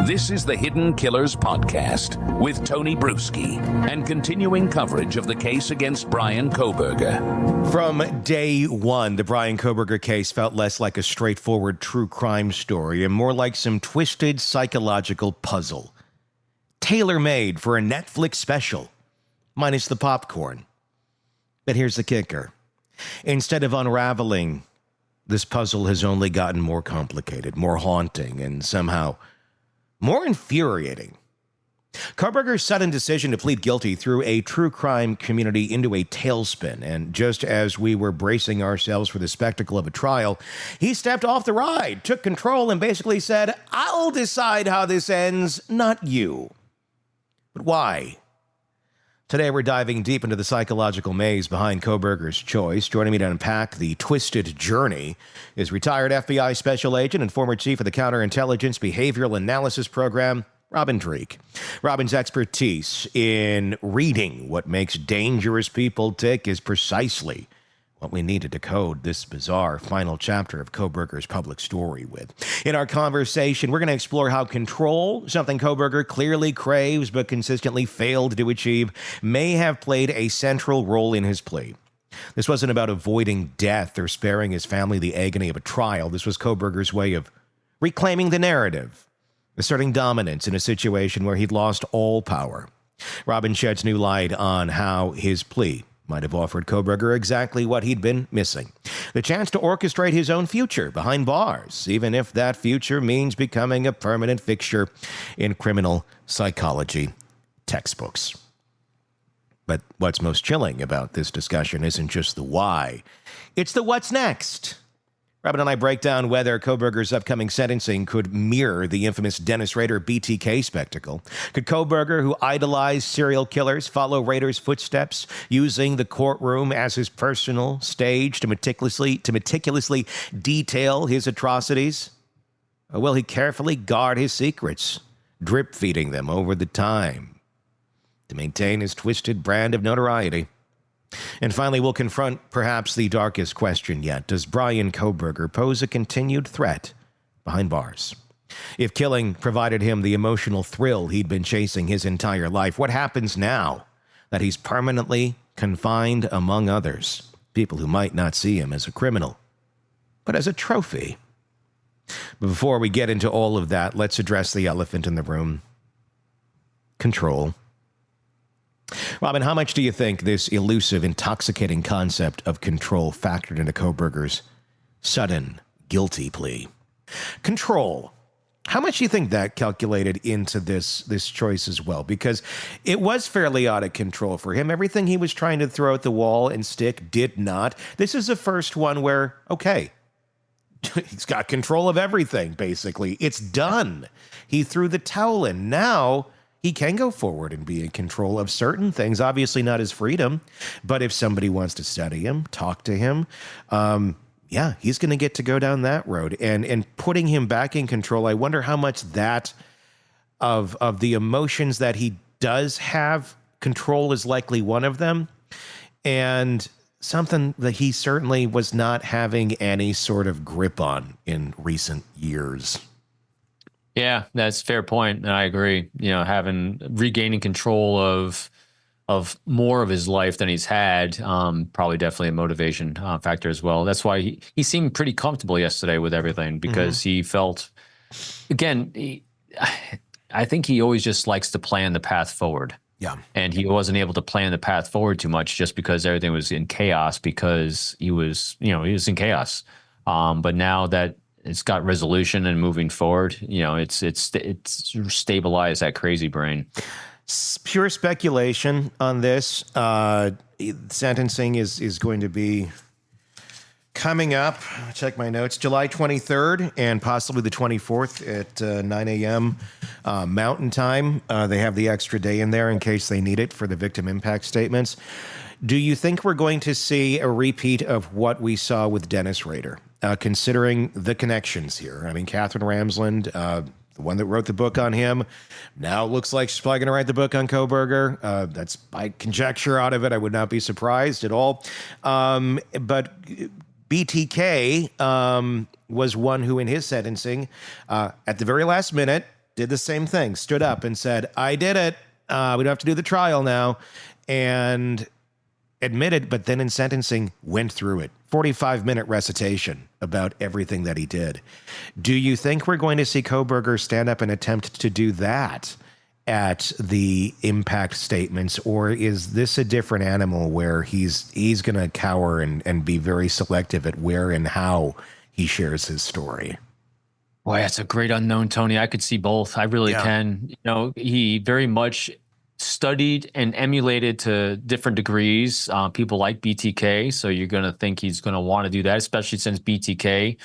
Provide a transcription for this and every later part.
This is the Hidden Killers Podcast with Tony Bruschi and continuing coverage of the case against Bryan Kohberger. From day one, the Bryan Kohberger case felt less like a straightforward true crime story and more like some twisted psychological puzzle. Tailor-made for a Netflix special, minus the popcorn. But here's the kicker. Instead of unraveling, this puzzle has only gotten more complicated, more haunting, and somehow more infuriating. Kohberger's sudden decision to plead guilty threw a true crime community into a tailspin, and just as we were bracing ourselves for the spectacle of a trial, he stepped off the ride, took control, and basically said, "I'll decide how this ends, not you." But why? Today we're diving deep into the psychological maze behind Kohberger's choice. Joining me to unpack the twisted journey is retired FBI special agent and former chief of the Counterintelligence Behavioral Analysis Program, Robin Dreeke. Robin's expertise in reading what makes dangerous people tick is precisely what we need to decode this bizarre final chapter of Kohberger's public story with. In our conversation, we're going to explore how control, something Kohberger clearly craves but consistently failed to achieve, may have played a central role in his plea. This wasn't about avoiding death or sparing his family the agony of a trial. This was Kohberger's way of reclaiming the narrative, asserting dominance in a situation where he'd lost all power. Robin sheds new light on how his plea might have offered Kohberger exactly what he'd been missing: the chance to orchestrate his own future behind bars, even if that future means becoming a permanent fixture in criminal psychology textbooks. But what's most chilling about this discussion isn't just the why, it's the what's next. Robin and I break down whether Kohberger's upcoming sentencing could mirror the infamous Dennis Rader BTK spectacle. Could Kohberger, who idolized serial killers, follow Rader's footsteps, using the courtroom as his personal stage to meticulously detail his atrocities? Or will he carefully guard his secrets, drip-feeding them over the time to maintain his twisted brand of notoriety? And finally, we'll confront perhaps the darkest question yet. Does Bryan Kohberger pose a continued threat behind bars? If killing provided him the emotional thrill he'd been chasing his entire life, what happens now that he's permanently confined among others, people who might not see him as a criminal, but as a trophy? But before we get into all of that, let's address the elephant in the room: control. Robin, how much do you think this elusive, intoxicating concept of control factored into Kohberger's sudden guilty plea? Control. How much do you think that calculated into this choice as well? Because it was fairly out of control for him. Everything he was trying to throw at the wall and stick did not. This is the first one where, okay, he's got control of everything, basically. It's done. He threw the towel in. Now he can go forward and be in control of certain things, obviously not his freedom, but if somebody wants to study him, talk to him, he's going to get to go down that road. And putting him back in control, I wonder how much that of the emotions that he does have, control is likely one of them, and something that he certainly was not having any sort of grip on in recent years. Yeah, that's a fair point, and I agree. You know, regaining control of more of his life than he's had, probably definitely a motivation factor as well. That's why he seemed pretty comfortable yesterday with everything, because he felt, again, I think he always just likes to plan the path forward. Yeah, and he wasn't able to plan the path forward too much just because everything was in chaos, because he was in chaos. But now that it's got resolution and moving forward, it's stabilized that crazy brain. Pure speculation on this. Sentencing is going to be coming up. I'll check my notes. July 23rd and possibly the 24th at 9 a.m. Mountain Time. They have the extra day in there in case they need it for the victim impact statements. Do you think we're going to see a repeat of what we saw with Dennis Rader? Considering the connections here. I mean, Catherine Ramsland, the one that wrote the book on him, now looks like she's probably going to write the book on Kohberger. That's my conjecture out of it. I would not be surprised at all. But BTK was one who, in his sentencing, at the very last minute, did the same thing, stood up and said, I did it. We don't have to do the trial now. And admitted, but then in sentencing, went through it. 45-minute recitation about everything that he did. Do you think we're going to see Kohberger stand up and attempt to do that at the impact statements, or is this a different animal where he's going to cower and be very selective at where and how he shares his story? Boy, that's a great unknown, Tony. I could see both. I really can. He very much studied and emulated to different degrees people like BTK. So you're going to think he's going to want to do that, especially since BTK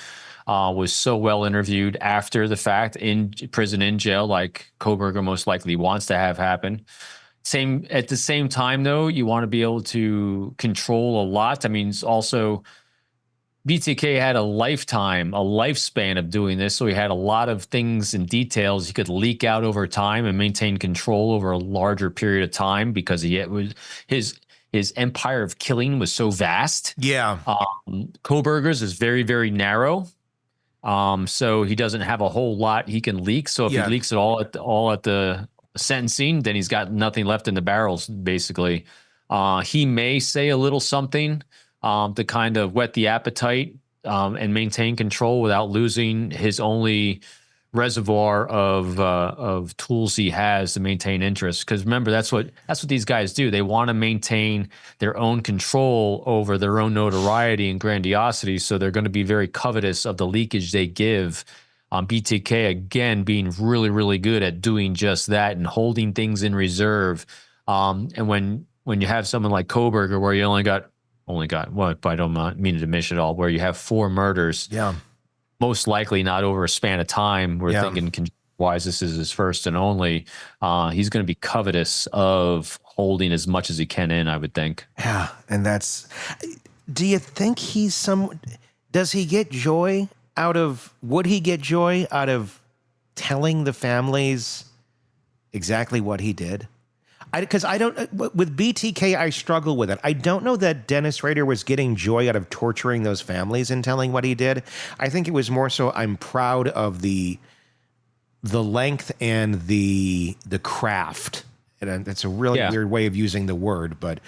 was so well interviewed after the fact in prison, in jail, like Kohberger most likely wants to have happen. At the same time, though, you want to be able to control a lot. I mean, also BTK had a lifespan of doing this. So he had a lot of things and details he could leak out over time and maintain control over a larger period of time because his empire of killing was so vast. Yeah. Kohberger's is very, very narrow. So he doesn't have a whole lot he can leak. So if he leaks it all at the sentencing, then he's got nothing left in the barrels, basically. He may say a little something to kind of whet the appetite and maintain control without losing his only reservoir of tools he has to maintain interest. Because remember, that's what these guys do. They want to maintain their own control over their own notoriety and grandiosity. So they're going to be very covetous of the leakage they give. BTK, again, being really, really good at doing just that and holding things in reserve. And when you have someone like Kohberger, where you only got what, but I don't mean to diminish it all, where you have 4 murders, most likely not over a span of time. We're thinking, wise, this is his first and only. He's going to be covetous of holding as much as he can in, I would think. Yeah, and do you think does he get joy would he get joy out of telling the families exactly what he did? Because I don't, with BTK, I struggle with it. I don't know that Dennis Rader was getting joy out of torturing those families and telling what he did. I think it was more so I'm proud of the length and the craft. And it's a really weird way of using the word, but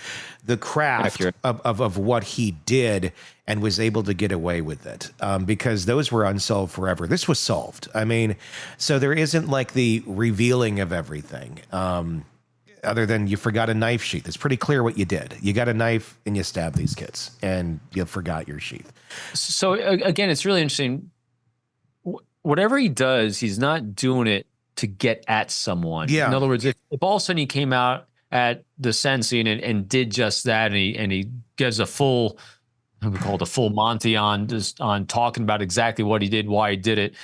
the craft of what he did and was able to get away with it, because those were unsolved forever. This was solved. I mean, so there isn't like the revealing of everything. Other than you forgot a knife sheath. It's pretty clear what you did. You got a knife and you stabbed these kids and you forgot your sheath. So again, it's really interesting. Whatever he does, he's not doing it to get at someone. Yeah. In other words, if all of a sudden he came out at the sentencing and did just that, and he gives a full, we call it a full Monty on talking about exactly what he did, why he did it,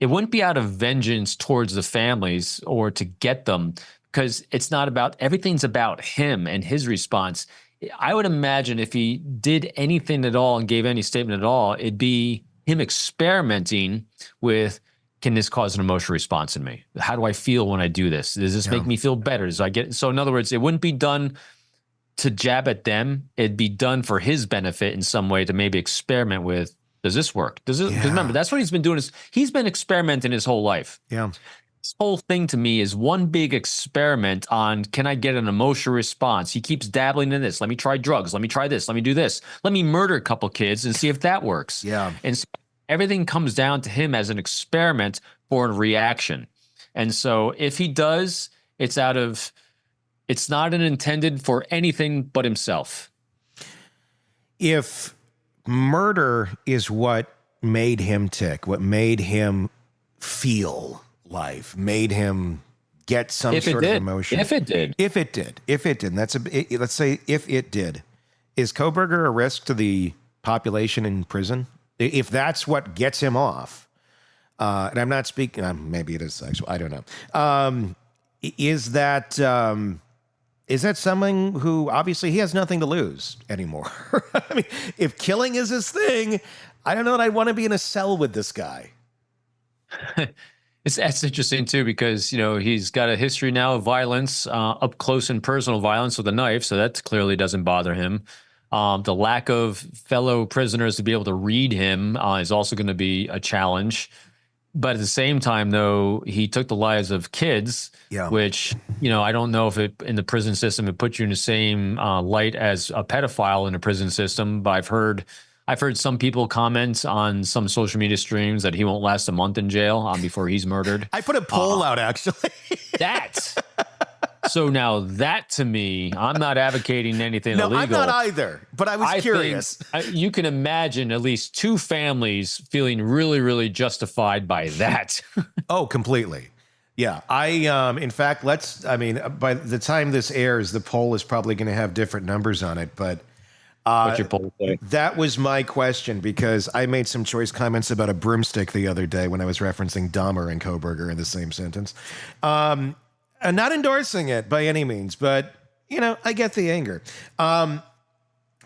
it wouldn't be out of vengeance towards the families or to get them. Because it's not about, everything's about him and his response. I would imagine if he did anything at all and gave any statement at all, it'd be him experimenting with, can this cause an emotional response in me? How do I feel when I do this? Does this make me feel better? Does I get, so in other words, it wouldn't be done to jab at them. It'd be done for his benefit in some way to maybe experiment with, does this work? Does it? Because remember, that's what he's been doing. He's been experimenting his whole life. Yeah. This whole thing to me is one big experiment on, can I get an emotional response? He keeps dabbling in this. Let me try drugs. Let me try this. Let me do this. Let me murder a couple kids and see if that works. Yeah. And so everything comes down to him as an experiment for a reaction. And so if he does, it's not intended for anything but himself. If murder is what made him tick, what made him feel life, made him get some sort of emotion. If it did. And let's say if it did. Is Kohberger a risk to the population in prison? If that's what gets him off, and I'm not speaking, maybe it is sexual, I don't know. Is that someone who obviously he has nothing to lose anymore? I mean, if killing is his thing, I don't know that I'd want to be in a cell with this guy. That's interesting too, because he's got a history now of violence, up close and personal violence with a knife, so that clearly doesn't bother him. The lack of fellow prisoners to be able to read him is also going to be a challenge. But at the same time, though, he took the lives of kids, Yeah. which, I don't know if it in the prison system it puts you in the same light as a pedophile in a prison system. But I've heard some people comment on some social media streams that he won't last a month in jail before he's murdered. I put a poll out, actually. So now that, to me, I'm not advocating anything illegal. No, I'm not either, but I was curious. You can imagine at least two families feeling really, really justified by that. Oh, completely. Yeah. In fact, by the time this airs, the poll is probably going to have different numbers on it, but What's your poll say? That was my question, because I made some choice comments about a broomstick the other day when I was referencing Dahmer and Kohberger in the same sentence. I'm not endorsing it by any means, but, I get the anger.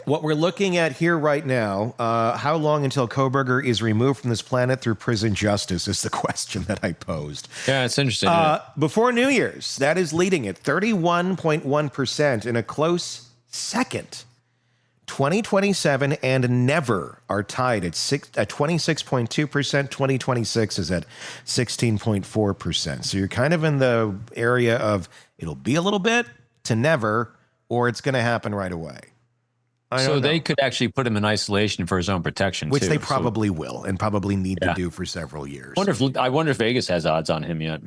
What we're looking at here right now, how long until Kohberger is removed from this planet through prison justice is the question that I posed. Yeah, it's interesting. Before New Year's, that is leading at 31.1%. In a close second, 2027 and never are tied at 26.2%. 2026 is at 16.4%. So you're kind of in the area of it'll be a little bit to never, or it's going to happen right away. So they could actually put him in isolation for his own protection, which they probably will and probably need to do for several years. I wonder if Vegas has odds on him yet.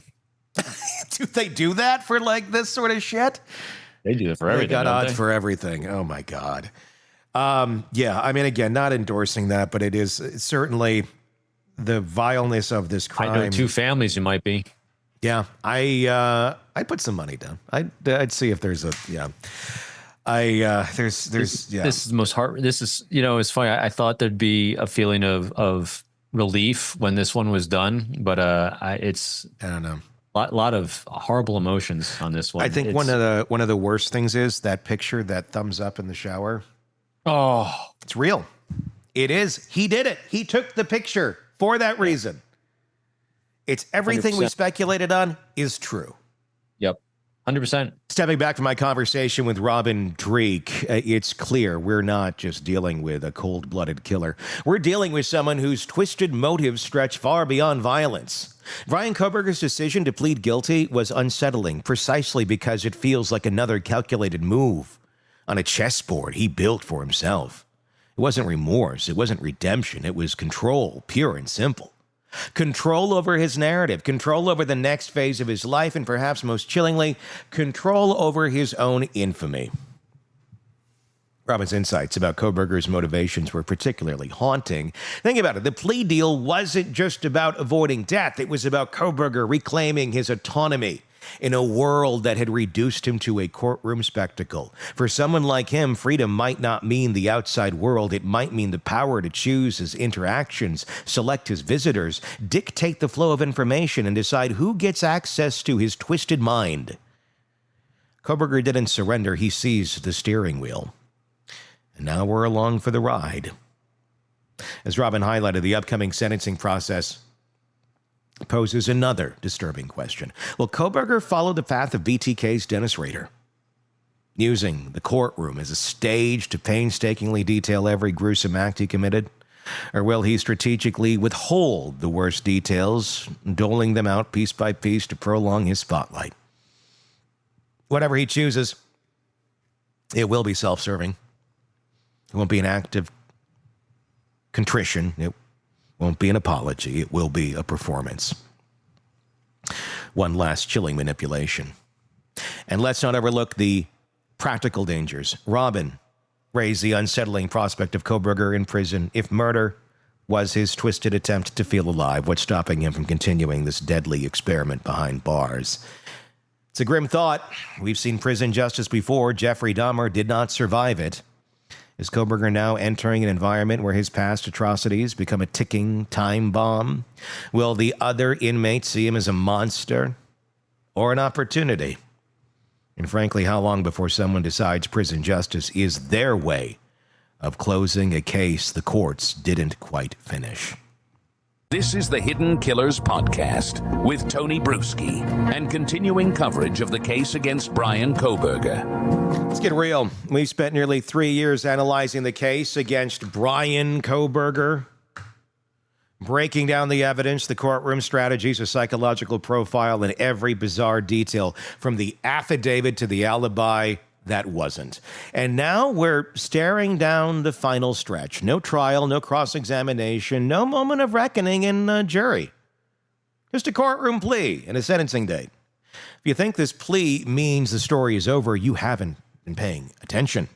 Do they do that for like this sort of shit? They do it for everything. They got odds for everything. Oh my God. Again, not endorsing that, but it's certainly the vileness of this crime. I know two families you might be. Yeah, I put some money down. I'd see if there's a This is the most hard. This is it's funny. I thought there'd be a feeling of relief when this one was done, but I don't know. A lot of horrible emotions on this one. I think one of the worst things is that picture, that thumbs up in the shower. Oh, it's real. It is. He did it. He took the picture for that reason. It's everything 100%. We speculated on is true. Yep. 100%. Stepping back from my conversation with Robin Dreek, it's clear we're not just dealing with a cold-blooded killer. We're dealing with someone whose twisted motives stretch far beyond violence. Bryan Kohberger's decision to plead guilty was unsettling precisely because it feels like another calculated move on a chessboard he built for himself. It wasn't remorse. It wasn't redemption. It was control, pure and simple. Control over his narrative, control over the next phase of his life, and perhaps most chillingly, control over his own infamy. Robin's insights about Kohberger's motivations were particularly haunting. Think about it. The plea deal wasn't just about avoiding death. It was about Kohberger reclaiming his autonomy in a world that had reduced him to a courtroom spectacle. For someone like him, freedom might not mean the outside world. It might mean the power to choose his interactions, select his visitors, dictate the flow of information, and decide who gets access to his twisted mind. Kohberger didn't surrender. He seized the steering wheel. And now we're along for the ride. As Robin highlighted, the upcoming sentencing process poses another disturbing question. Will Kohberger follow the path of BTK's Dennis Rader, using the courtroom as a stage to painstakingly detail every gruesome act he committed? Or will he strategically withhold the worst details, doling them out piece by piece to prolong his spotlight? Whatever he chooses, it will be self-serving. It won't be an act of contrition. It won't be an apology. It will be a performance. One last chilling manipulation. And let's not overlook the practical dangers. Robin raised the unsettling prospect of Kohberger in prison. If murder was his twisted attempt to feel alive, what's stopping him from continuing this deadly experiment behind bars? It's a grim thought. We've seen prison justice before. Jeffrey Dahmer did not survive it. Is Kohberger now entering an environment where his past atrocities become a ticking time bomb? Will the other inmates see him as a monster or an opportunity? And frankly, how long before someone decides prison justice is their way of closing a case the courts didn't quite finish? This is the Hidden Killers Podcast with Tony Bruschi and continuing coverage of the case against Bryan Kohberger. Let's get real. We spent nearly 3 years analyzing the case against Bryan Kohberger. breaking down the evidence, the courtroom strategies, a psychological profile, and every bizarre detail from the affidavit to the alibi that wasn't. And now we're staring down the final stretch. No trial, no cross-examination, no moment of reckoning in a jury. Just a courtroom plea and a sentencing date. If you think this plea means the story is over, you haven't been paying attention.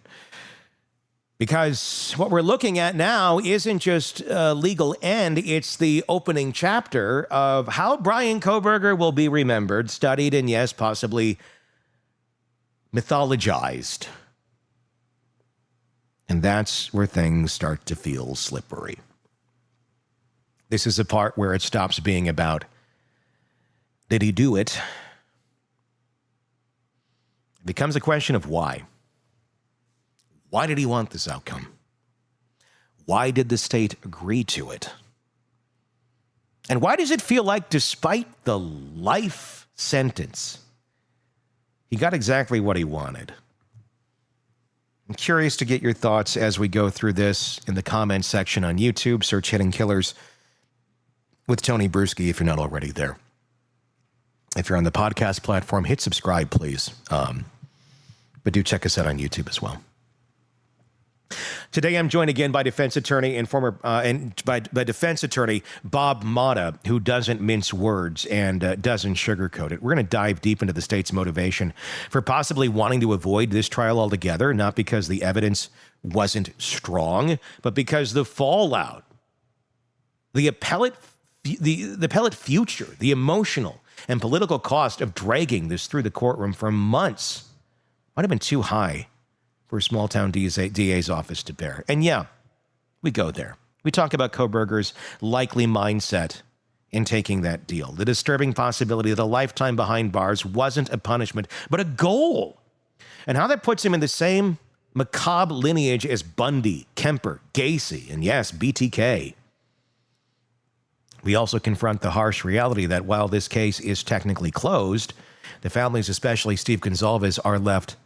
Because what we're looking at now isn't just a legal end, it's the opening chapter of how Bryan Kohberger will be remembered, studied, and yes, possibly mythologized. And that's where things start to feel slippery. This is the part where it stops being about, did he do it? It becomes a question of why. Why did he want this outcome? Why did the state agree to it? And why does it feel like, despite the life sentence, he got exactly what he wanted? I'm curious to get your thoughts as we go through this in the comments section on YouTube. Search Hidden Killers with Tony Bruschi if you're not already there. If you're on the podcast platform, hit subscribe, please. But do check us out on YouTube as well. Today, I'm joined again by defense attorney and by defense attorney Bob Motta, who doesn't mince words and doesn't sugarcoat it. We're going to dive deep into the state's motivation for possibly wanting to avoid this trial altogether, not because the evidence wasn't strong, but because the fallout, the appellate future, the emotional and political cost of dragging this through the courtroom for months might have been too high for a small-town DA's office to bear. And yeah, we go there. We talk about Kohberger's likely mindset in taking that deal. The disturbing possibility that a lifetime behind bars wasn't a punishment, but a goal. And how that puts him in the same macabre lineage as Bundy, Kemper, Gacy, and yes, BTK. We also confront the harsh reality that while this case is technically closed, the families, especially Steve Gonsalves, are left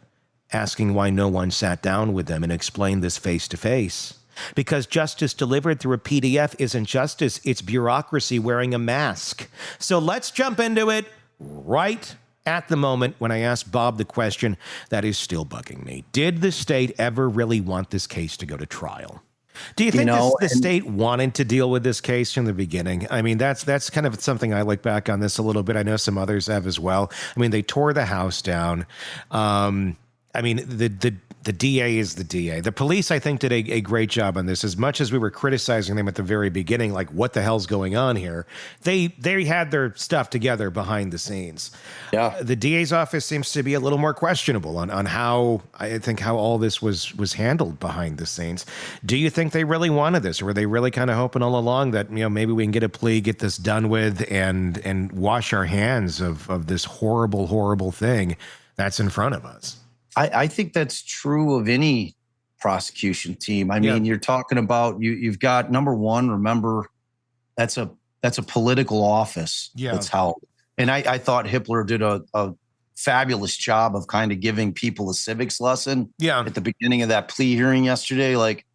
asking why no one sat down with them and explained this face to face. Because justice delivered through a PDF isn't justice, it's bureaucracy wearing a mask. So let's jump into it right at the moment when I asked Bob the question that is still bugging me. Did the state ever really want this case to go to trial? Do you think the state wanted to deal with this case from the beginning? I mean, that's kind of something I look back on this a little bit. I know some others have as well. I mean, they tore the house down. I mean, the DA is the DA. The police, I think, did a great job on this. As much as we were criticizing them at the very beginning, like, what the hell's going on here? They had their stuff together behind the scenes. Yeah. The DA's office seems to be a little more questionable on how, I think, how all this was handled behind the scenes. Do you think they really wanted this? Or were they really kind of hoping all along that, maybe we can get a plea, get this done with, and wash our hands of this horrible, horrible thing that's in front of us? I think that's true of any prosecution team. I mean, you're talking about you've got, number one, remember that's a political office that's held. And I thought Hippler did a fabulous job of kind of giving people a civics lesson at the beginning of that plea hearing yesterday. Like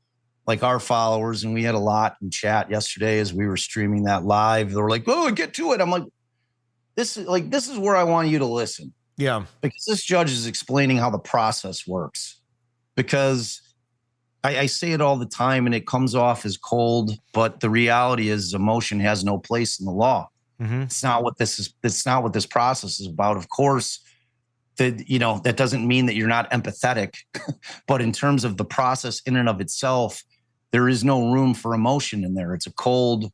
our followers, and we had a lot in chat yesterday as we were streaming that live. They were like, "Oh, get to it." I'm like, this is where I want you to listen. Yeah. Because this judge is explaining how the process works. Because I say it all the time and it comes off as cold, but the reality is emotion has no place in the law. Mm-hmm. It's not what this process is about. Of course, that doesn't mean that you're not empathetic, but in terms of the process in and of itself, there is no room for emotion in there. It's a cold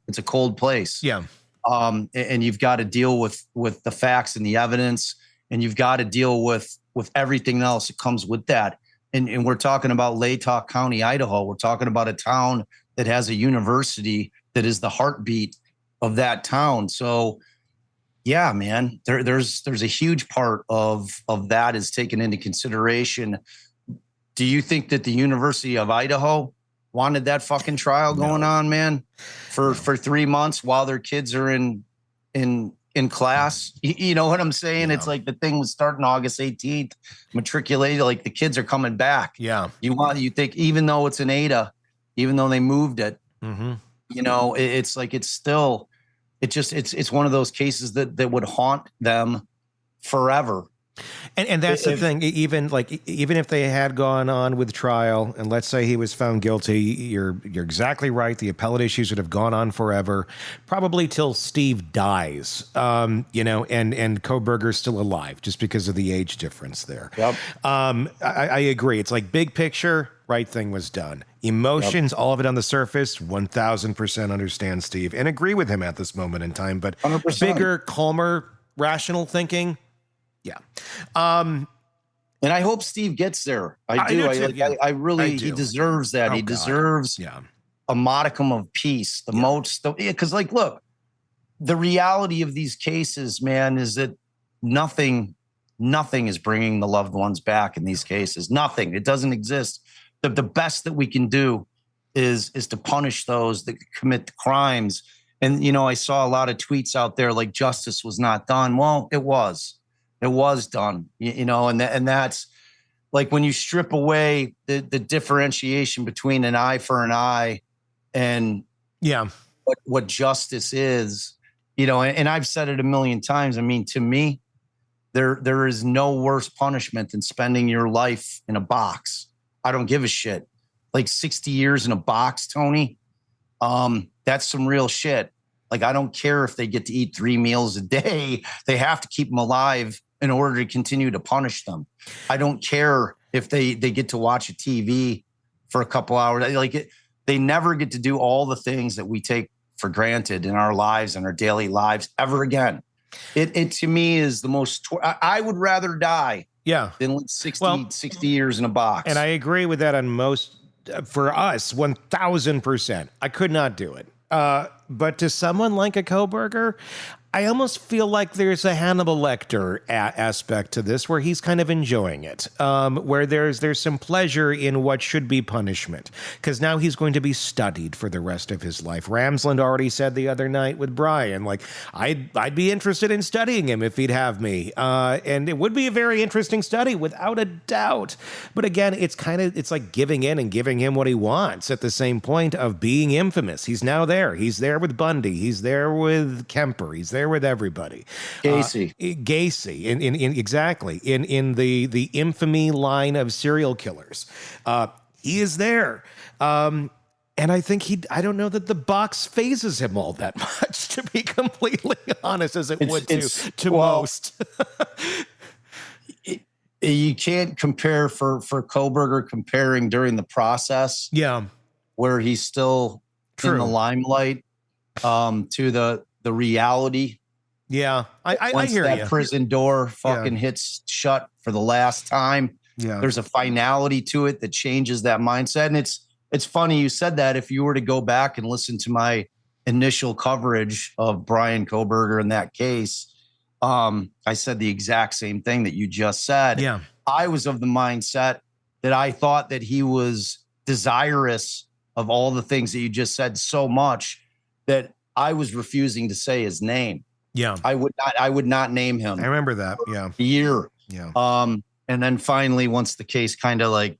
place. Yeah. And you've got to deal with the facts and the evidence. And you've got to deal with everything else that comes with that. And we're talking about Latah County, Idaho. We're talking about a town that has a university that is the heartbeat of that town. So, yeah, man, there's a huge part of that is taken into consideration. Do you think that the University of Idaho wanted that fucking trial going on, man, for 3 months while their kids are in class? You know what I'm saying? Yeah. It's like the thing was starting August 18th, matriculated, like the kids are coming back. Yeah. You think, even though it's in Ada, even though they moved it, It's like, it's one of those cases that would haunt them forever. And that's the thing. Even if they had gone on with trial, and let's say he was found guilty, you're exactly right. The appellate issues would have gone on forever, probably till Steve dies. And Kohberger's still alive just because of the age difference there. Yep. I agree. It's like big picture, right thing was done. Emotions, all of it on the surface, 1,000% understand Steve and agree with him at this moment in time. But 100%. Bigger, calmer, rational thinking. Yeah. And I hope Steve gets there. I do. I really, he deserves that. He deserves a modicum of peace, because look, the reality of these cases, man, is that nothing is bringing the loved ones back in these cases. Nothing. It doesn't exist. The best that we can do is to punish those that commit the crimes. And, I saw a lot of tweets out there like justice was not done. Well, it was. It was done, and that's like when you strip away the differentiation between an eye for an eye and what justice is, and I've said it a million times. I mean, to me, there is no worse punishment than spending your life in a box. I don't give a shit. Like 60 years in a box, Tony, that's some real shit. Like, I don't care if they get to eat 3 meals a day. They have to keep them alive in order to continue to punish them. I don't care if they get to watch a TV for a couple hours. They never get to do all the things that we take for granted in our lives and our daily lives ever again. It to me is the most, I would rather die than 60 years in a box. And I agree with that on most, for us, 1,000%. I could not do it. But to someone like a Kohberger, I almost feel like there's a Hannibal Lecter aspect to this, where he's kind of enjoying it, where there's some pleasure in what should be punishment, because now he's going to be studied for the rest of his life. Ramsland already said the other night with Bryan, like, I'd be interested in studying him if he'd have me, and it would be a very interesting study without a doubt. But again, it's like giving in and giving him what he wants at the same point of being infamous. He's now there. He's there with Bundy. He's there with Kemper. He's there with everybody. Gacy. Gacy, exactly. In the infamy line of serial killers. He is there. And I think I don't know that the box phases him all that much, to be completely honest, as it would to most. You can't compare for Kohberger comparing during the process. Yeah. Where he's still in the limelight, to the reality. Yeah, I hear you. Once that prison door fucking hits shut for the last time, there's a finality to it that changes that mindset. And it's funny you said that. If you were to go back and listen to my initial coverage of Bryan Kohberger in that case, I said the exact same thing that you just said. Yeah, I was of the mindset that I thought that he was desirous of all the things that you just said so much that I was refusing to say his name. Yeah. I would not name him. I remember that. Yeah. A year. Yeah. And then finally, once the case kind of like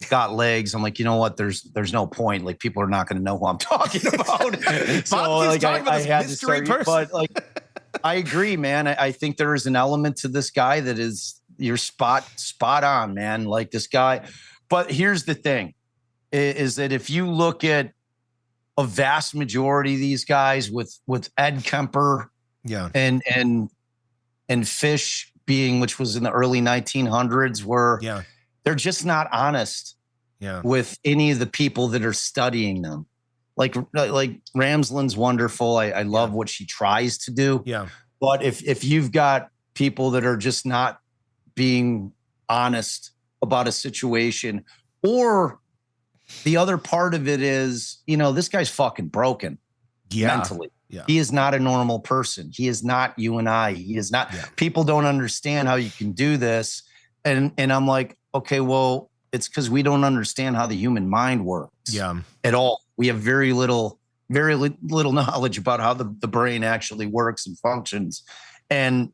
got legs, I'm like, you know what? There's no point. Like, people are not going to know who I'm talking about. So like, I had to start, but like, I agree, man. I think there is an element to this guy that is you're spot on, man. Like this guy. But here's the thing is that if you look at a vast majority of these guys with Ed Kemper, and Fish being, which was in the early 1900s, where they're just not honest with any of the people that are studying them. Like Ramsland's wonderful. I love what she tries to do. Yeah. But if you've got people that are just not being honest about a situation, or the other part of it is, this guy's fucking broken mentally. Yeah. He is not a normal person. He is not you and I. He is not. Yeah. People don't understand how you can do this. And I'm like, okay, well, it's because we don't understand how the human mind works at all. We have very little knowledge about how the brain actually works and functions. And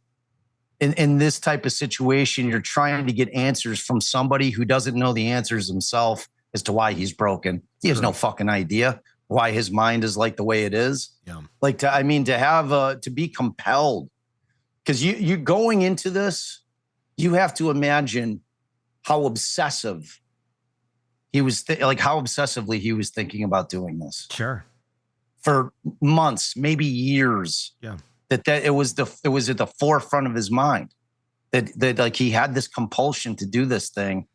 in this type of situation, you're trying to get answers from somebody who doesn't know the answers himself as to why he's broken. He has no fucking idea. why his mind is like the way it is. Yeah. Like, to be compelled, because you going into this, you have to imagine how obsessive he was, how obsessively he was thinking about doing this. Sure. For months, maybe years. Yeah. That it was at the forefront of his mind. That like he had this compulsion to do this thing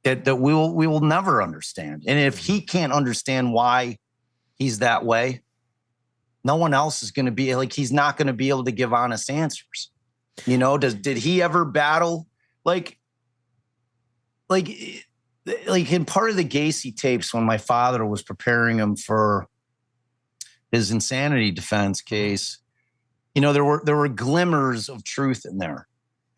that we will never understand. And if he can't understand why he's that way, no one else is going to be like, he's not going to be able to give honest answers. You know, did he ever battle like in part of the Gacy tapes when my father was preparing him for his insanity defense case, you know, there were glimmers of truth in there.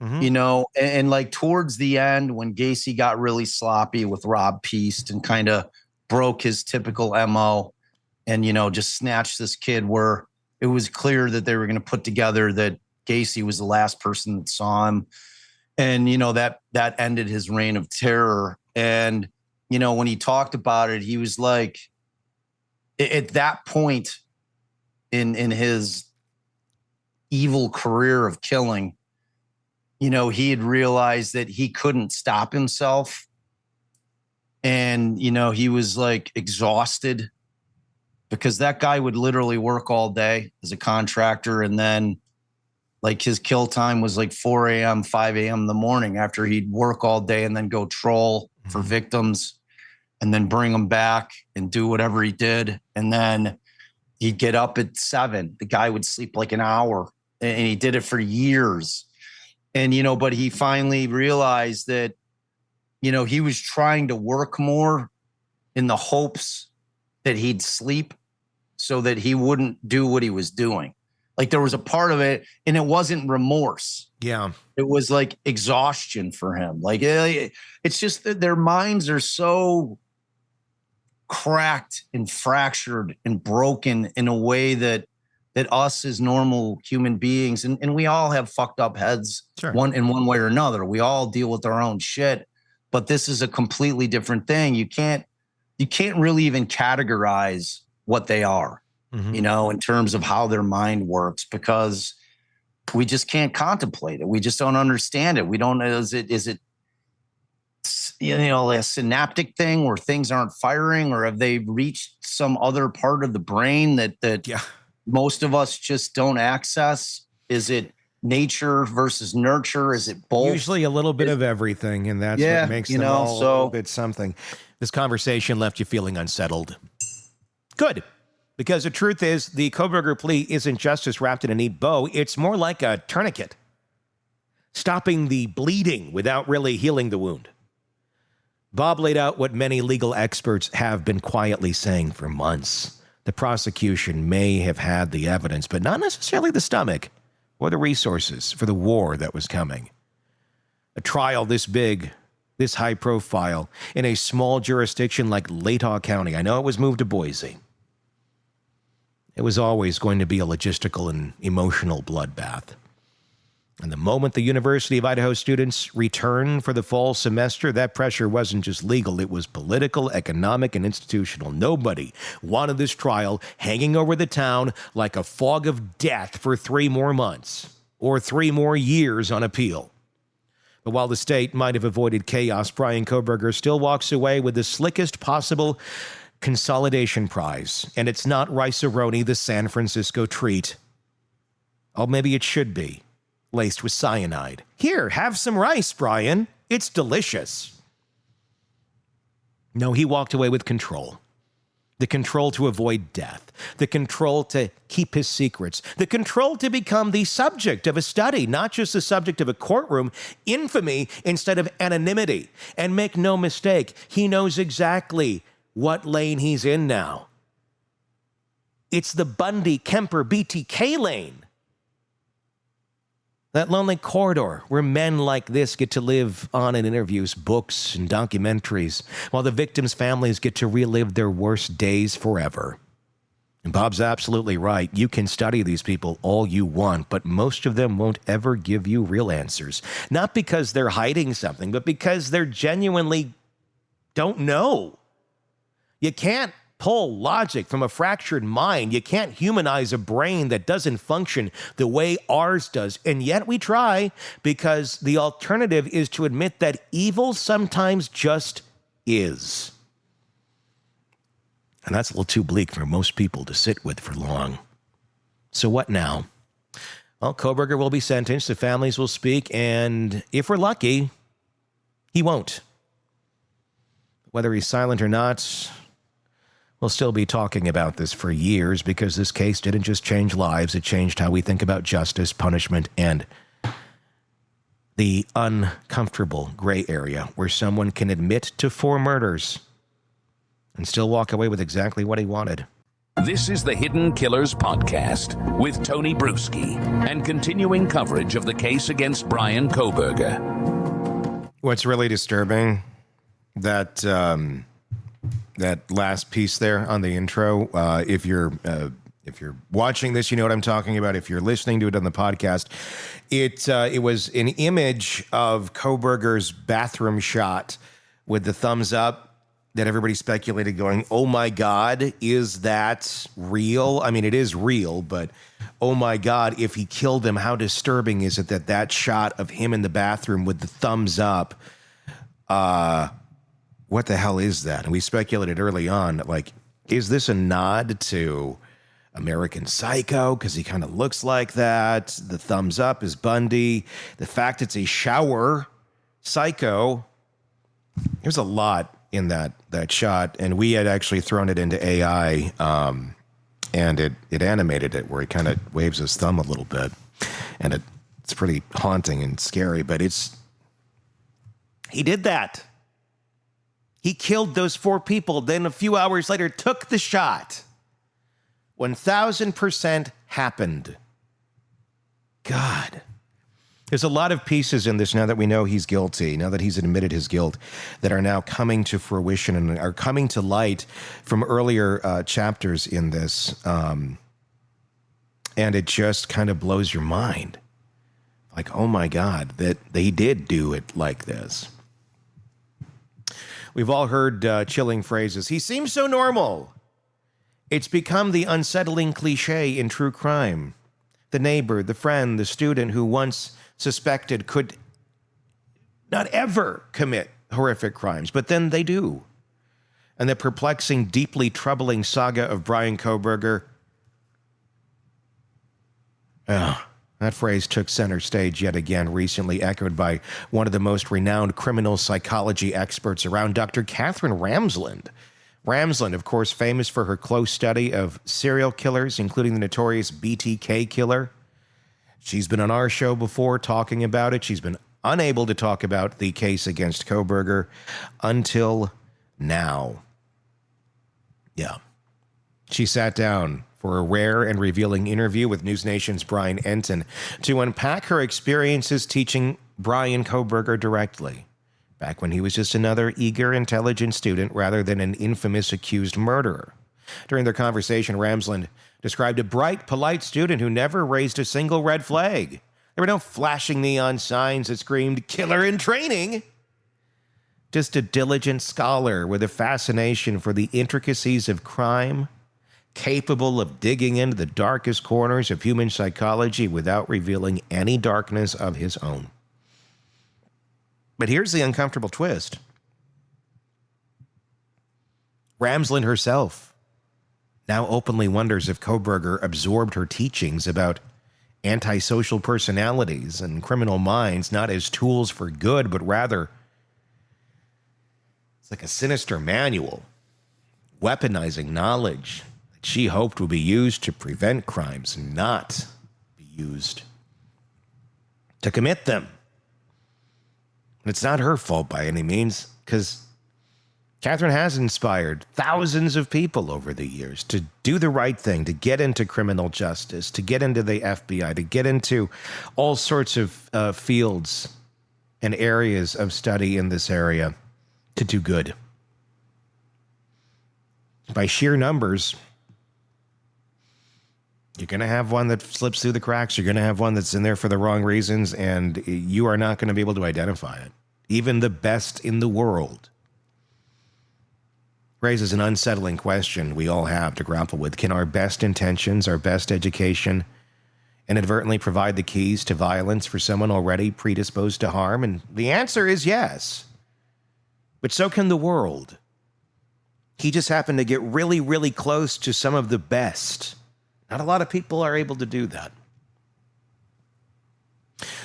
Mm-hmm. You know, and like towards the end when Gacy got really sloppy with Rob Peast and kind of broke his typical MO and, you know, just snatched this kid where it was clear that they were going to put together that Gacy was the last person that saw him. And, you know, that ended his reign of terror. And, you know, when he talked about it, he was like, at that point in his evil career of killing, you know, he had realized that he couldn't stop himself. And, you know, he was like exhausted because that guy would literally work all day as a contractor. And then like his kill time was like 4 a.m., 5 a.m. in the morning after he'd work all day and then go troll for victims and then bring them back and do whatever he did. And then he'd get up at 7. The guy would sleep like an hour and he did it for years. And, you know, but he finally realized that, you know, he was trying to work more in the hopes that he'd sleep so that he wouldn't do what he was doing. Like there was a part of it and it wasn't remorse. Yeah. It was like exhaustion for him. Like it's just that their minds are so cracked and fractured and broken in a way that us as normal human beings, and we all have fucked up heads. Sure. one way or another. We all deal with our own shit, but this is a completely different thing. You can't really even categorize what they are, you know, in terms of how their mind works, because we just can't contemplate it. We just don't understand it. We don't know, is it you know, a synaptic thing where things aren't firing, or have they reached some other part of the brain that yeah. most of us just don't access? Is it nature versus nurture? Is it both? Usually a little bit of everything, and that's what makes them all a little bit something. This conversation left you feeling unsettled. Good, because the truth is the Kohberger plea isn't just wrapped in a neat bow. It's more like a tourniquet, stopping the bleeding without really healing the wound. Bob laid out what many legal experts have been quietly saying for months. The prosecution may have had the evidence, but not necessarily the stomach or the resources for the war that was coming. A trial this big, this high profile, in a small jurisdiction like Latah County. I know it was moved to Boise. It was always going to be a logistical and emotional bloodbath. And the moment the University of Idaho students returned for the fall semester, that pressure wasn't just legal, it was political, economic, and institutional. Nobody wanted this trial hanging over the town like a fog of death for 3 more months or 3 more years on appeal. But while the state might have avoided chaos, Bryan Kohberger still walks away with the slickest possible consolidation prize. And it's not rice-a-roni, the San Francisco treat. Oh, maybe it should be. Laced with cyanide. Here, have some rice, Bryan. It's delicious. No, he walked away with control. The control to avoid death. The control to keep his secrets. The control to become the subject of a study, not just the subject of a courtroom. Infamy instead of anonymity. And make no mistake, he knows exactly what lane he's in now. It's the Bundy, Kemper, BTK lane. That lonely corridor where men like this get to live on in interviews, books, and documentaries, while the victims' families get to relive their worst days forever. And Bob's absolutely right. You can study these people all you want, but most of them won't ever give you real answers. Not because they're hiding something, but because they're genuinely don't know. You can't pull logic from a fractured mind. You can't humanize a brain that doesn't function the way ours does. And yet we try, because the alternative is to admit that evil sometimes just is. And that's a little too bleak for most people to sit with for long. So what now? Well, Kohberger will be sentenced, the families will speak, and if we're lucky, he won't. Whether he's silent or not, we'll still be talking about this for years, because this case didn't just change lives, it changed how we think about justice, punishment, and the uncomfortable gray area where someone can admit to 4 murders and still walk away with exactly what he wanted. This is the Hidden Killers Podcast with Tony Bruschi and continuing coverage of the case against Bryan Kohberger. What's really disturbing, that last piece there on the intro, if you're watching this, you know what I'm talking about. If you're listening to it on the podcast, it was an image of Kohberger's bathroom shot with the thumbs up, that everybody speculated, going, oh my God, is that real? I mean, it is real, but oh my God, if he killed him, how disturbing is it that shot of him in the bathroom with the thumbs up, what the hell is that? And we speculated early on, like, is this a nod to American Psycho? Because he kind of looks like that. The thumbs up is Bundy. The fact it's a shower Psycho. There's a lot in that shot, and we had actually thrown it into AI, and it animated it where he kind of waves his thumb a little bit, and it's pretty haunting and scary. But he did that. He killed those 4 people, then a few hours later took the shot. 1,000% happened. God. There's a lot of pieces in this now that we know he's guilty, now that he's admitted his guilt, that are now coming to fruition and are coming to light from earlier chapters in this. And it just kind of blows your mind. Like, oh my God, that they did do it like this. We've all heard chilling phrases. He seems so normal. It's become the unsettling cliche in true crime. The neighbor, the friend, the student who once suspected could not ever commit horrific crimes, but then they do. And the perplexing, deeply troubling saga of Bryan Kohberger, that phrase took center stage yet again, recently echoed by one of the most renowned criminal psychology experts around, Dr. Catherine Ramsland. Ramsland, of course, famous for her close study of serial killers, including the notorious BTK killer. She's been on our show before talking about it. She's been unable to talk about the case against Kohberger until now. Yeah. She sat down for a rare and revealing interview with News Nation's Brian Enton to unpack her experiences teaching Bryan Kohberger directly, back when he was just another eager, intelligent student rather than an infamous accused murderer. During their conversation, Ramsland described a bright, polite student who never raised a single red flag. There were no flashing neon signs that screamed, "Killer in training!" Just a diligent scholar with a fascination for the intricacies of crime, capable of digging into the darkest corners of human psychology without revealing any darkness of his own. But here's the uncomfortable twist. Ramsland herself now openly wonders if Kohberger absorbed her teachings about antisocial personalities and criminal minds not as tools for good, but rather it's like a sinister manual, weaponizing knowledge that she hoped would be used to prevent crimes and not be used to commit them. And it's not her fault by any means, because Catherine has inspired thousands of people over the years to do the right thing, to get into criminal justice, to get into the FBI, to get into all sorts of fields and areas of study in this area to do good. By sheer numbers, you're going to have one that slips through the cracks. You're going to have one that's in there for the wrong reasons, and you are not going to be able to identify it. Even the best in the world. raises an unsettling question we all have to grapple with. Can our best intentions, our best education, inadvertently provide the keys to violence for someone already predisposed to harm? And the answer is yes. But so can the world. He just happened to get really, really close to some of the best. Not a lot of people are able to do that.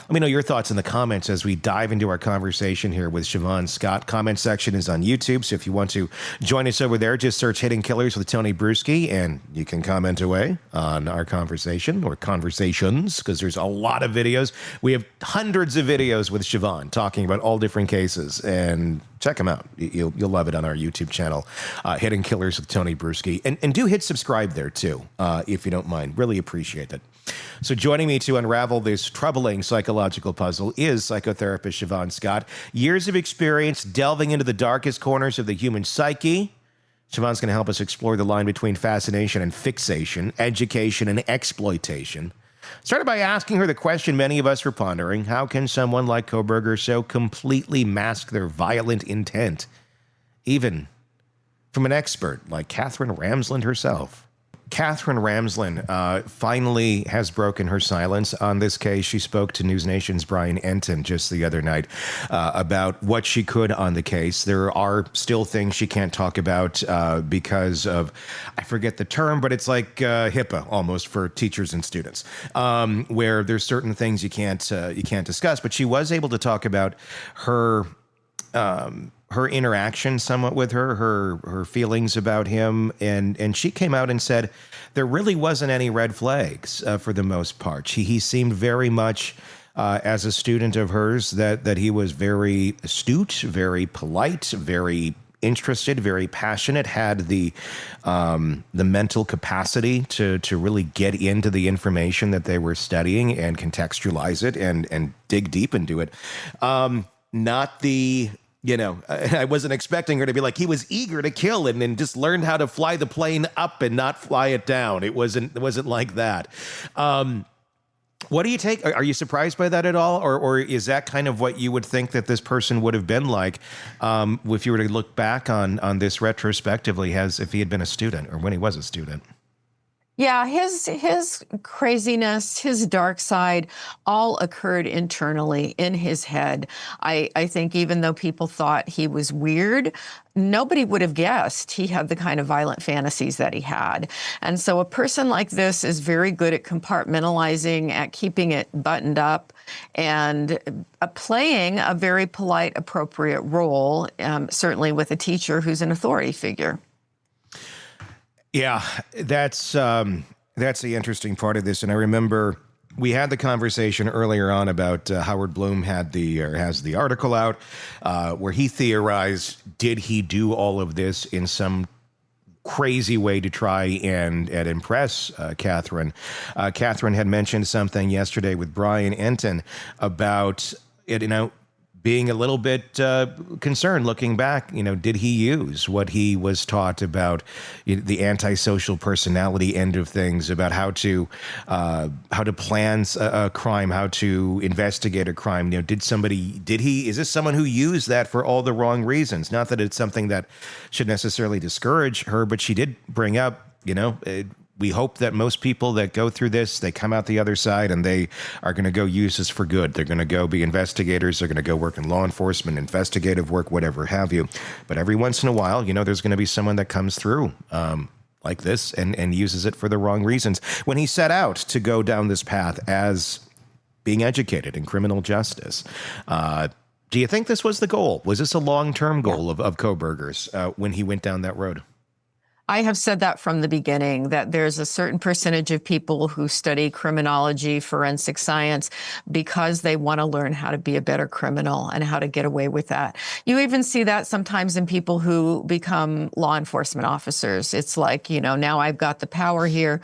Let me know your thoughts in the comments as we dive into our conversation here with Siobhan Scott. Comment section is on YouTube, so if you want to join us over there, just search Hidden Killers with Tony Bruschi, and you can comment away on our conversation or conversations, because there's a lot of videos. We have hundreds of videos with Siobhan talking about all different cases, and check them out. You'll love it on our YouTube channel, Hidden Killers with Tony Bruschi. And do hit subscribe there, too, if you don't mind. Really appreciate it. So joining me to unravel this troubling psychological puzzle is psychotherapist Siobhan Scott. Years of experience delving into the darkest corners of the human psyche. Siobhan's going to help us explore the line between fascination and fixation, education and exploitation. Started by asking her the question many of us were pondering: how can someone like Kohberger so completely mask their violent intent, even from an expert like Catherine Ramsland herself? Catherine Ramsland finally has broken her silence on this case. She spoke to News Nation's Brian Enton just the other night about what she could on the case. There are still things she can't talk about because of, I forget the term, but it's like HIPAA almost for teachers and students, where there's certain things you can't discuss. But she was able to talk about her interaction somewhat with her feelings about him. And she came out and said there really wasn't any red flags for the most part. He seemed very much, as a student of hers, that he was very astute, very polite, very interested, very passionate, had the mental capacity to really get into the information that they were studying and contextualize it and dig deep into it. Not the... I wasn't expecting her to be like, he was eager to kill and then just learned how to fly the plane up and not fly it down. It wasn't like that. What do you take? Are you surprised by that at all? Or is that kind of what you would think that this person would have been like if you were to look back on this retrospectively, as if he had been a student or when he was a student? Yeah, his craziness, his dark side, all occurred internally in his head. I think even though people thought he was weird, nobody would have guessed he had the kind of violent fantasies that he had. And so a person like this is very good at compartmentalizing, at keeping it buttoned up, and playing a very polite, appropriate role, certainly with a teacher who's an authority figure. Yeah, that's the interesting part of this. And I remember we had the conversation earlier on about Howard Bloom has the article out where he theorized, did he do all of this in some crazy way to try and impress Catherine? Catherine had mentioned something yesterday with Brian Enton about it, being a little bit concerned looking back. Did he use what he was taught about the antisocial personality end of things, about how to plan a crime, how to investigate a crime? Is this someone who used that for all the wrong reasons? Not that it's something that should necessarily discourage her, but she did bring up, we hope that most people that go through this, they come out the other side and they are going to go use this for good. They're going to go be investigators. They're going to go work in law enforcement, investigative work, whatever have you. But every once in a while, there's going to be someone that comes through like this and uses it for the wrong reasons. When he set out to go down this path as being educated in criminal justice, do you think this was the goal? Was this a long-term goal of Kohberger's when he went down that road? I have said that from the beginning, that there's a certain percentage of people who study criminology, forensic science, because they want to learn how to be a better criminal and how to get away with that. You even see that sometimes in people who become law enforcement officers. It's like, now I've got the power here.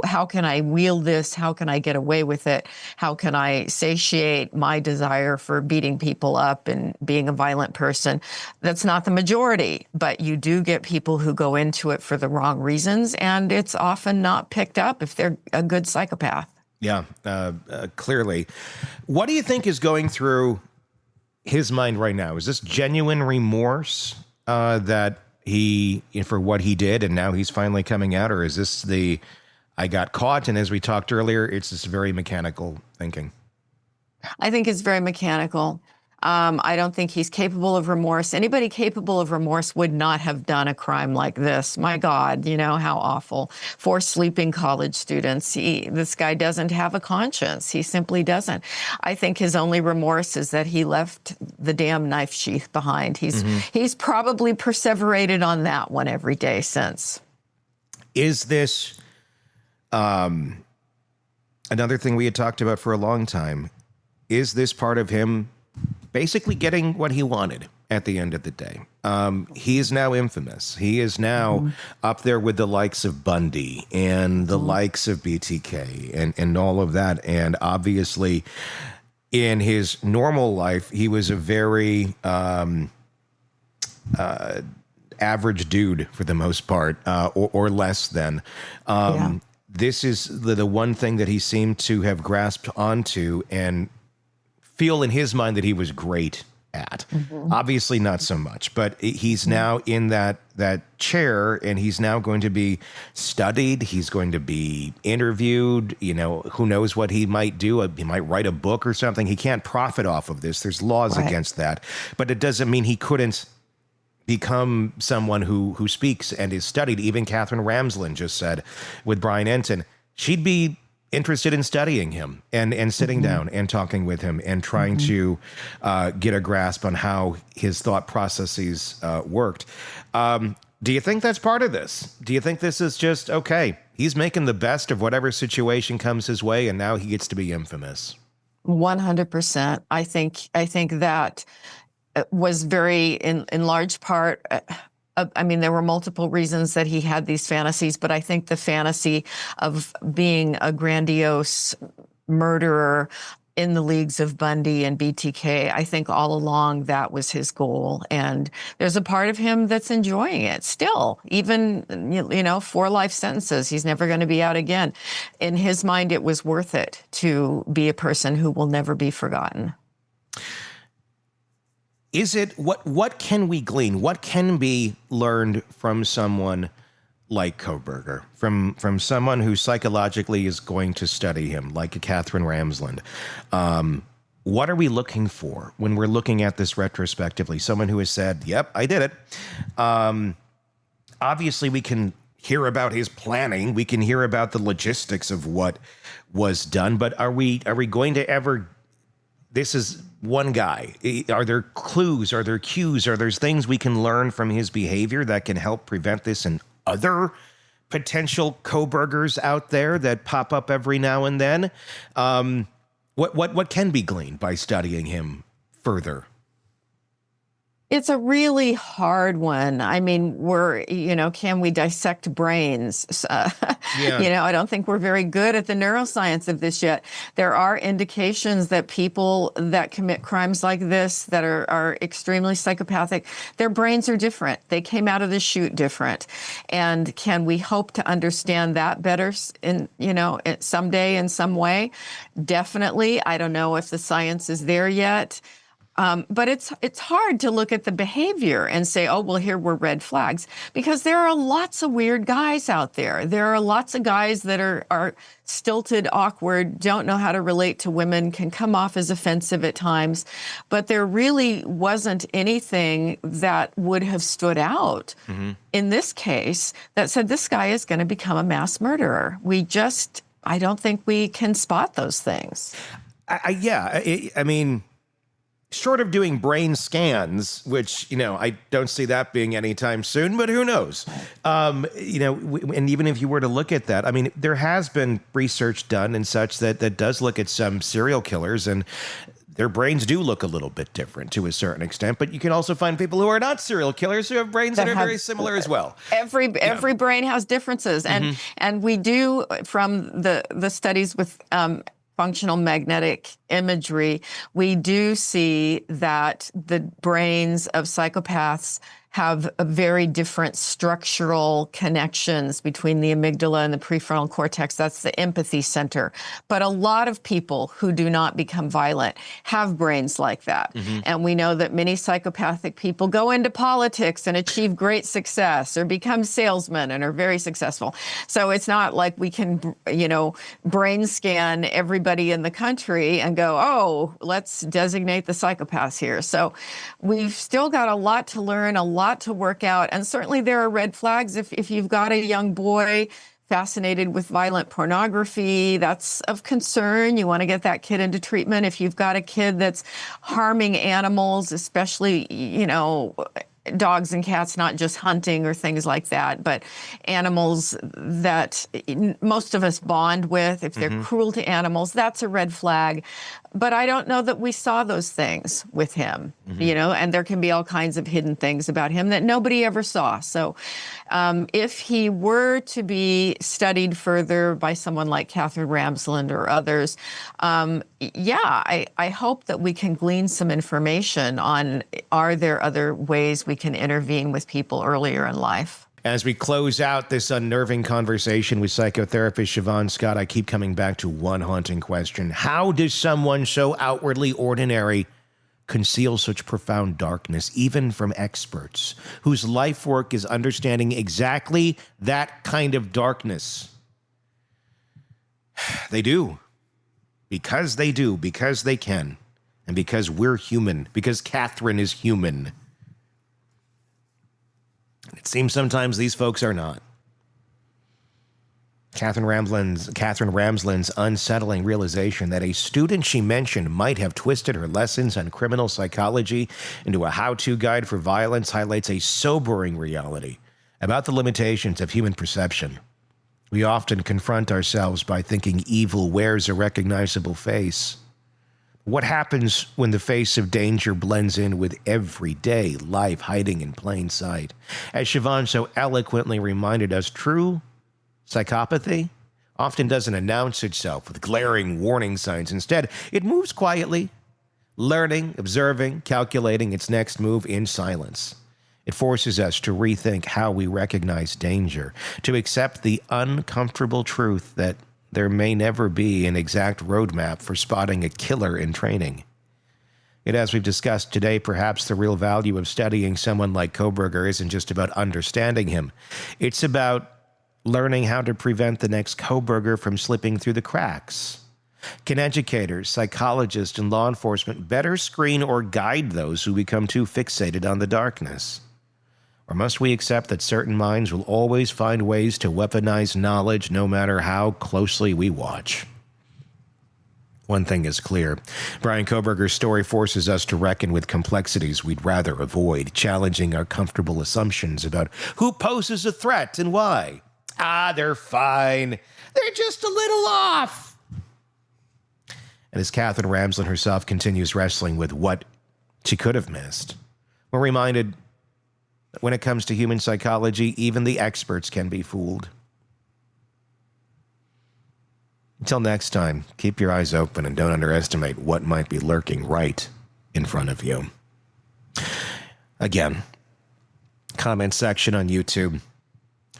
How can I wield this? How can I get away with it? How can I satiate my desire for beating people up and being a violent person? That's not the majority, but you do get people who go into it for the wrong reasons, and it's often not picked up if they're a good psychopath. Yeah, clearly. What do you think is going through his mind right now? Is this genuine remorse that for what he did, and now he's finally coming out? Or is this I got caught, and as we talked earlier, it's this very mechanical thinking? I think it's very mechanical. I don't think he's capable of remorse. Anybody capable of remorse would not have done a crime like this. My God, how awful. For sleeping college students, this guy doesn't have a conscience. He simply doesn't. I think his only remorse is that he left the damn knife sheath behind. He's probably perseverated on that one every day since. Is this another thing we had talked about for a long time? Is this part of him basically getting what he wanted at the end of the day? He is now infamous. He is now up there with the likes of Bundy and the likes of BTK and all of that. And obviously, in his normal life, he was a very average dude for the most part, or less than. This is the one thing that he seemed to have grasped onto and feel in his mind that he was great at. Obviously not so much, but he's now in that chair, and he's now going to be studied. He's going to be interviewed. Who knows what he might do? He might write a book or something. He can't profit off of this. There's laws against that, but it doesn't mean he couldn't become someone who speaks and is studied. Even Catherine Ramsland just said with Brian Enton, she'd be interested in studying him and sitting down and talking with him and trying to get a grasp on how his thought processes worked. Do you think that's part of this? Do you think this is just, okay, he's making the best of whatever situation comes his way, and now he gets to be infamous? 100%. I think that was very, in large part, there were multiple reasons that he had these fantasies, but I think the fantasy of being a grandiose murderer in the leagues of Bundy and BTK, I think all along that was his goal. And there's a part of him that's enjoying it still, even, 4 life sentences. He's never going to be out again. In his mind, it was worth it to be a person who will never be forgotten. Is it, what can we glean? What can be learned from someone like Kohberger, from someone who psychologically is going to study him, like a Catherine Ramsland? What are we looking for when we're looking at this retrospectively? Someone who has said, yep, I did it. Obviously, we can hear about his planning. We can hear about the logistics of what was done. But are we going to ever... This is one guy. Are there clues? Are there cues? Are there things we can learn from his behavior that can help prevent this in other potential Kohbergers out there that pop up every now and then? What can be gleaned by studying him further? It's a really hard one. Can we dissect brains? I don't think we're very good at the neuroscience of this yet. There are indications that people that commit crimes like this, that are extremely psychopathic, their brains are different. They came out of the chute different. And can we hope to understand that better someday in some way? Definitely. I don't know if the science is there yet. But it's hard to look at the behavior and say, oh, well, here were red flags, because there are lots of weird guys out there. There are lots of guys that are stilted, awkward, don't know how to relate to women, can come off as offensive at times. But there really wasn't anything that would have stood out in this case that said this guy is going to become a mass murderer. I don't think we can spot those things. Short of doing brain scans, which, I don't see that being anytime soon, but who knows? And even if you were to look at that, there has been research done and such that does look at some serial killers, and their brains do look a little bit different to a certain extent, but you can also find people who are not serial killers who have brains that are very similar as well. Every brain has differences. And we do, from the studies with functional magnetic imagery, we do see that the brains of psychopaths have a very different structural connections between the amygdala and the prefrontal cortex. That's the empathy center. But a lot of people who do not become violent have brains like that. And we know that many psychopathic people go into politics and achieve great success or become salesmen and are very successful. So it's not like we can, brain scan everybody in the country and go, oh, let's designate the psychopaths here. So we've still got a lot to learn, a lot to work out. And certainly there are red flags. If you've got a young boy fascinated with violent pornography, that's of concern. You want to get that kid into treatment. If you've got a kid that's harming animals, especially, dogs and cats, not just hunting or things like that, but animals that most of us bond with, if they're cruel to animals, that's a red flag. But I don't know that we saw those things with him, and there can be all kinds of hidden things about him that nobody ever saw. So if he were to be studied further by someone like Catherine Ramsland or others, I hope that we can glean some information on, are there other ways we can intervene with people earlier in life? As we close out this unnerving conversation with psychotherapist Siobhan Scott, I keep coming back to one haunting question. How does someone so outwardly ordinary conceal such profound darkness, even from experts, whose life work is understanding exactly that kind of darkness? They do. Because they do. Because they can. And because we're human. Because Catherine is human. It seems sometimes these folks are not. Catherine Ramsland's unsettling realization that a student she mentioned might have twisted her lessons on criminal psychology into a how-to guide for violence highlights a sobering reality about the limitations of human perception. We often confront ourselves by thinking evil wears a recognizable face. What happens when the face of danger blends in with everyday life hiding in plain sight? As Siobhan so eloquently reminded us, true psychopathy often doesn't announce itself with glaring warning signs. Instead, it moves quietly, learning, observing, calculating its next move in silence. It forces us to rethink how we recognize danger, to accept the uncomfortable truth that there may never be an exact roadmap for spotting a killer in training. Yet, as we've discussed today, perhaps the real value of studying someone like Kohberger isn't just about understanding him. It's about learning how to prevent the next Kohberger from slipping through the cracks. Can educators, psychologists, and law enforcement better screen or guide those who become too fixated on the darkness? Or must we accept that certain minds will always find ways to weaponize knowledge no matter how closely we watch? One thing is clear. Bryan Kohberger's story forces us to reckon with complexities we'd rather avoid, challenging our comfortable assumptions about who poses a threat and why. They're fine. They're just a little off. And as Catherine Ramsland herself continues wrestling with what she could have missed, we're reminded that when it comes to human psychology, even the experts can be fooled. Until next time, keep your eyes open and don't underestimate what might be lurking right in front of you. Again, comment section on YouTube.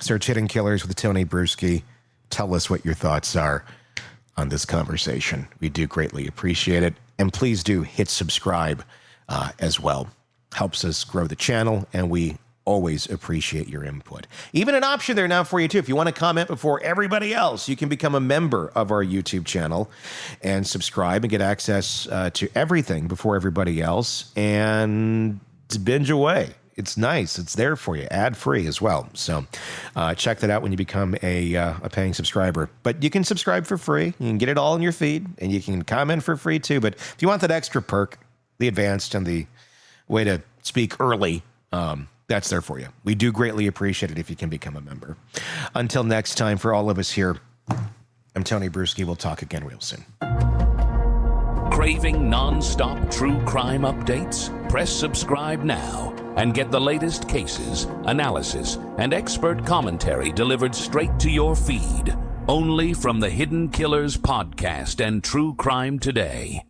Search Hidden Killers with Tony Bruschi. Tell us what your thoughts are on this conversation. We do greatly appreciate it. And please do hit subscribe as well. Helps us grow the channel, and we always appreciate your input. Even an option there now for you, too. If you want to comment before everybody else, you can become a member of our YouTube channel and subscribe and get access to everything before everybody else and binge away. It's nice. It's there for you, ad-free as well. So check that out when you become a paying subscriber. But you can subscribe for free. You can get it all in your feed, and you can comment for free, too. But if you want that extra perk, the advanced and the way to speak early, that's there for you. We do greatly appreciate it if you can become a member. Until next time, for all of us here, I'm Tony Bruschi. We'll talk again real soon. Craving non-stop true crime updates? Press subscribe now and get the latest cases, analysis, and expert commentary delivered straight to your feed. Only from the Hidden Killers podcast and True Crime Today.